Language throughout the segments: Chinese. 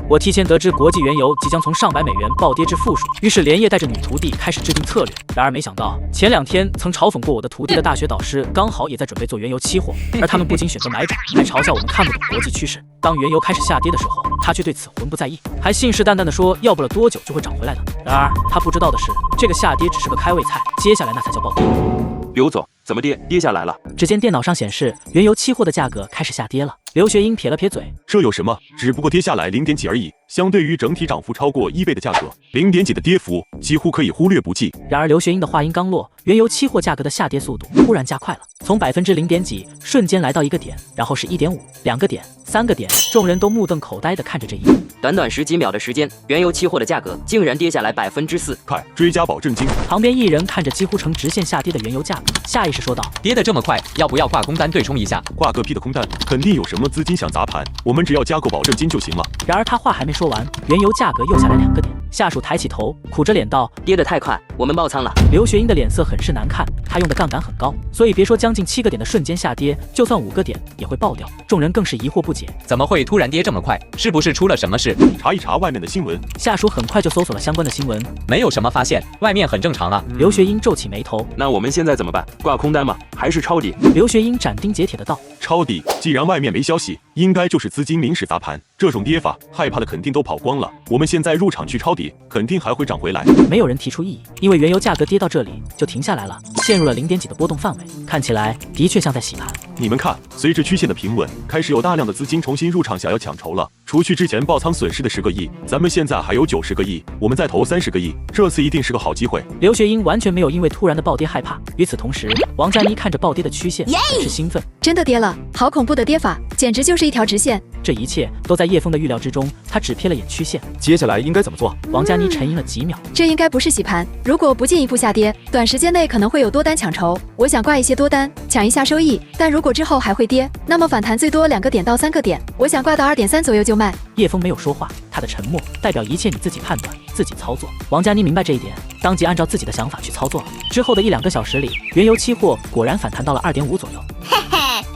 我提前得知国际原油即将从上百美元暴跌至负数，于是连夜带着女徒弟开始制定策略。然而没想到，前2天曾嘲讽过我的徒弟的大学导师刚好也在准备做原油期货，而他们不仅选择买涨，还嘲笑我们看不懂国际趋势。当原油开始下跌的时候，他却对此浑不在意，还信誓旦旦地说要不了多久就会涨回来的。然而他不知道的是，这个下跌只是个开胃菜，接下来那才叫暴跌。刘总，怎么跌下来了？只见电脑上显示，原油期货的价格开始下跌了。刘学英撇了撇嘴，这有什么？只不过跌下来0点几而已，相对于整体涨幅超过1倍的价格，0点几的跌幅几乎可以忽略不计。然而刘学英的话音刚落，原油期货价格的下跌速度忽然加快了，从0.点几瞬间来到1个点，然后是1.5、2个点、3个点，众人都目瞪口呆地看着这一幕。短短10几秒的时间，原油期货的价格竟然跌下来4%！快追加保证金！旁边一人看着几乎呈直线下跌的原油价格，下意识说道：“跌得这么快，要不要挂空单对冲一下？”挂个屁的空单，肯定有什么资金想砸盘，我们只要加购保证金就行了。然而他话还没说完，原油价格又下来2个点。下属抬起头，苦着脸道：“跌得太快，我们爆仓了。”刘学英的脸色很是难看，他用的杠杆很高，所以别说将近7个点的瞬间下跌，就算5个点也会爆掉。众人更是疑惑不解，怎么会突然跌这么快？是不是出了什么事？查一查外面的新闻。下属很快就搜索了相关的新闻，没有什么发现，外面很正常啊。刘学英皱起眉头，那我们现在怎么办？挂空单吗？还是抄底？刘学英斩钉截铁的道：“抄底。既然外面没消息，应该就是资金临时砸盘，这种跌法，害怕的肯定都跑光了。我们现在入场去抄底，肯定还会涨回来。”没有人提出异议，因为原油价格跌到这里就停下来了，陷入了0点几的波动范围，看起来的确像在洗盘。你们看，随着曲线的平稳，开始有大量的资金重新入场，想要抢筹了。除去之前爆仓损失的10个亿，咱们现在还有90个亿，我们再投30个亿，这次一定是个好机会。刘学英完全没有因为突然的暴跌害怕。与此同时，王佳妮看着暴跌的曲线，很是兴奋。真的跌了，好恐怖的跌法，简直就是一条直线。这一切都在叶枫的预料之中，他只瞥了眼曲线。接下来应该怎么做？王佳妮沉吟了几秒，这应该不是洗盘，如果不进一步下跌，短时间内可能会有多单抢筹。我想挂一些多单，抢一下收益。但如果之后还会跌，那么反弹最多2个点到3个点，我想挂到2.3左右就卖。叶枫没有说话，他的沉默代表一切你自己判断，自己操作。王佳妮明白这一点，当即按照自己的想法去操作了。之后的1、2个小时里，原油期货果然反弹到了2.5左右。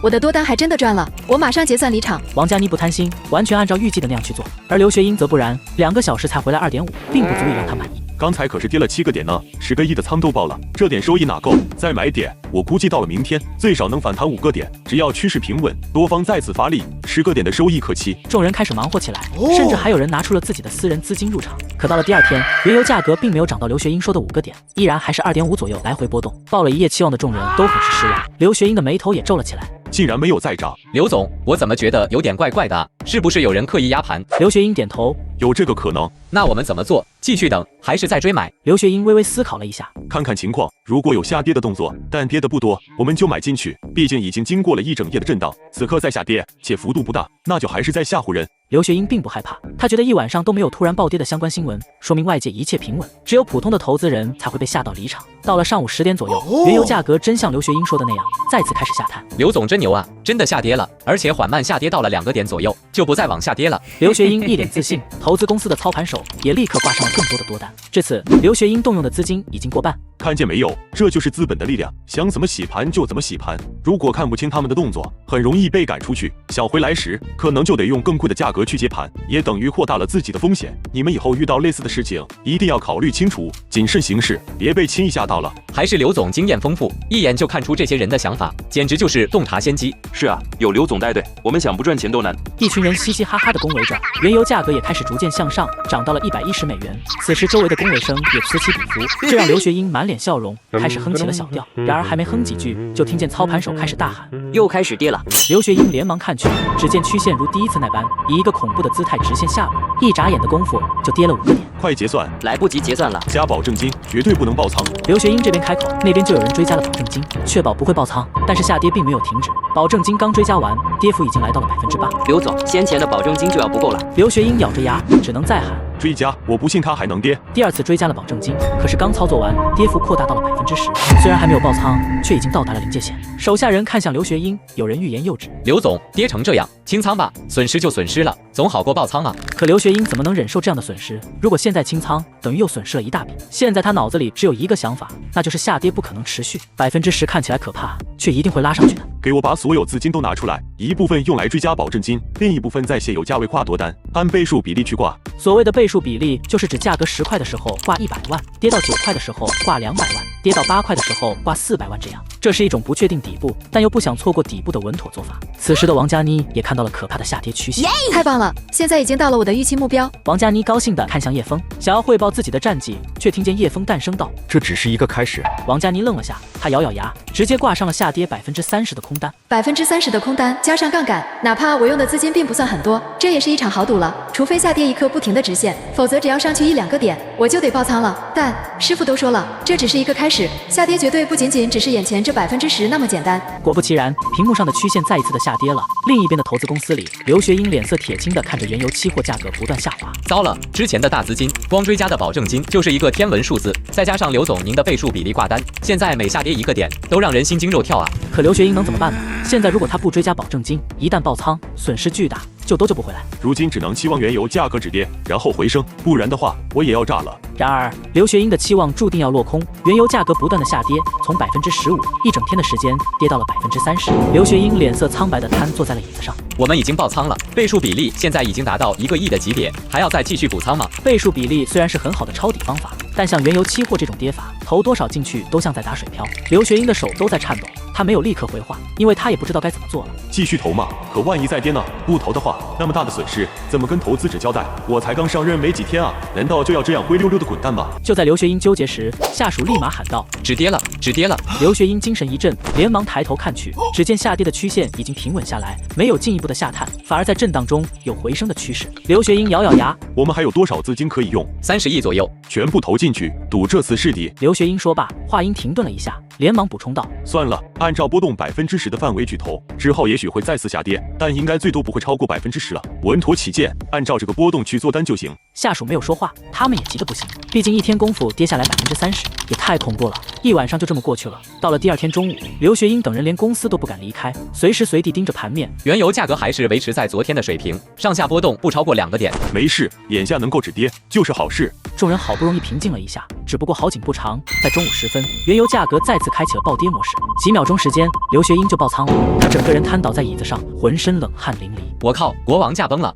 我的多单还真的赚了，我马上结算离场。王佳妮不贪心，完全按照预计的那样去做，而刘学英则不然，2个小时才回来2.5，并不足以让他满意。刚才可是跌了7个点呢，10个亿的仓都爆了，这点收益哪够？再买点，我估计到了明天最少能反弹5个点，只要趋势平稳，多方再次发力，10个点的收益可期。众人开始忙活起来，甚至还有人拿出了自己的私人资金入场。可到了第2天，原油价格并没有涨到刘学英说的5个点，依然还是2.5左右来回波动。抱了一夜期望的众人都很是失望，刘学英的眉头也皱了起来。竟然没有再涨。刘总，我怎么觉得有点怪怪的啊？是不是有人刻意压盘？刘学英点头，有这个可能。那我们怎么做？继续等，还是再追买？刘学英微微思考了一下，看看情况，如果有下跌的动作，但跌的不多，我们就买进去。毕竟已经经过了1整夜的震荡，此刻再下跌，且幅度不大，那就还是在吓唬人。刘学英并不害怕，他觉得一晚上都没有突然暴跌的相关新闻，说明外界一切平稳，只有普通的投资人才会被吓到离场。到了上午10点左右，原油价格真像刘学英说的那样，再次开始下探。刘总真牛啊，真的下跌了，而且缓慢下跌到了2个点左右，就不再往下跌了。刘学英一脸自信，投资公司的操盘手也立刻挂上了更多的多单。至此，刘学英动用的资金已经过半。看见没有，这就是资本的力量，想怎么洗盘就怎么洗盘。如果看不清他们的动作，很容易被赶出去。想回来时，可能就得用更贵的价格去接盘，也等于扩大了自己的风险。你们以后遇到类似的事情，一定要考虑清楚，谨慎行事，别被轻易吓到了。还是刘总经验丰富，一眼就看出这些人的想法，简直就是洞察先机。是啊，有刘总带队，我们想不赚钱都难。一群人嘻嘻哈哈地恭维着，原油价格也开始逐渐向上，涨到了110美元。此时周围的恭维声也此起彼伏，这让刘学英满脸笑容，开始哼起了小调。然而还没哼几句，就听见操盘手开始大喊：“又开始跌了！”刘学英连忙看去，只见曲线如第一次那般，以一个恐怖的姿态直线下落，一眨眼的功夫就跌了5个点。快结算！来不及结算了，加保证金，绝对不能爆仓。刘学英这边开口，那边就有人追加了保证金，确保不会爆仓。但是下跌并没有停止，保证金刚追加完，跌幅已经来到了8%。刘总，先前的保证金就要不够了。刘学英咬着牙，只能再喊。追加，我不信它还能跌。第二次追加了保证金，可是刚操作完，跌幅扩大到了10%，虽然还没有爆仓，却已经到达了临界线。手下人看向刘学英，有人欲言又止。刘总，跌成这样，清仓吧，损失就损失了，总好过爆仓啊。可刘学英怎么能忍受这样的损失？如果现在清仓，等于又损失了一大笔。现在他脑子里只有一个想法，那就是下跌不可能持续，10%看起来可怕，却一定会拉上去的。给我把所有资金都拿出来，一部分用来追加保证金，另一部分在现有价位挂多单，按倍数比例去挂。所谓的倍数比例，就是指价格10块的时候挂100万，跌到9块的时候挂200万，跌到8块的时候挂400万这样。这是一种不确定底部，但又不想错过底部的稳妥做法。此时的王佳妮也看到了可怕的下跌曲线，太棒了，现在已经到了我的预期目标。王佳妮高兴地看向叶枫，想要汇报自己的战绩，却听见叶枫诞生道：“这只是一个开始。”王佳妮愣了下，她咬咬牙，直接挂上了下跌30%的空单。30%的空单加上杠杆，哪怕我用的资金并不算很多，这也是一场豪赌了。除非下跌一颗不停的直线，否则只要上去1-2个点，我就得爆仓了。但师傅都说了，这只是一个开始，下跌绝对不仅仅只是眼前这10%那么简单。果不其然，屏幕上的曲线再一次的下跌了。另一边的投资公司里，刘学英脸色铁青的看着原油期货价格不断下滑。糟了，之前的大资金光追加的保证金就是一个天文数字，再加上刘总您的倍数比例挂单，现在每下跌1个点都让人心惊肉跳啊！可刘学英能怎么办呢？现在如果他不追加保证金，一旦爆仓，损失巨大，救都救不回来。如今只能期望原油价格止跌，然后回升，不然的话我也要炸了。然而，刘学英的期望注定要落空，原油价格不断的下跌，从15%，一整天的时间跌到了30%。刘学英脸色苍白的瘫坐在了椅子上。我们已经爆仓了，倍数比例现在已经达到1个亿的级别，还要再继续补仓吗？倍数比例虽然是很好的抄底方法，但像原油期货这种跌法，投多少进去都像在打水漂。刘学英的手都在颤抖，他没有立刻回话，因为他也不知道该怎么做了。继续投嘛，可万一再跌呢？不投的话，那么大的损失怎么跟投资者交代？我才刚上任没几天啊，难道就要这样灰溜溜的滚蛋吗？就在刘学英纠结时，下属立马喊道：“止跌了，止跌了！”刘学英精神一振，连忙抬头看去，只见下跌的曲线已经平稳下来，没有进一步的下探，反而在震荡中有回升的趋势。刘学英咬咬牙：“我们还有多少资金可以用？30亿左右，全部投进去，赌这次是底。”刘学英说罢，话音停顿了一下，连忙补充道：“算了，按照波动10%的范围去投，之后也许会再次下跌，但应该最多不会超过10%了，稳妥起见，按照这个波动去做单就行。”下属没有说话，他们也急得不行，毕竟一天功夫跌下来30%，也太恐怖了。一晚上就这么过去了。到了第二天中午，刘学英等人连公司都不敢离开，随时随地盯着盘面。原油价格还是维持在昨天的水平，上下波动不超过2个点。没事，眼下能够止跌就是好事。众人好不容易平静了一下，只不过好景不长，在中午时分，原油价格再次开启了暴跌模式。几秒钟时间，刘学英就爆仓了，他整个人瘫倒在椅子上，浑身冷汗淋漓。我靠，国王驾崩了！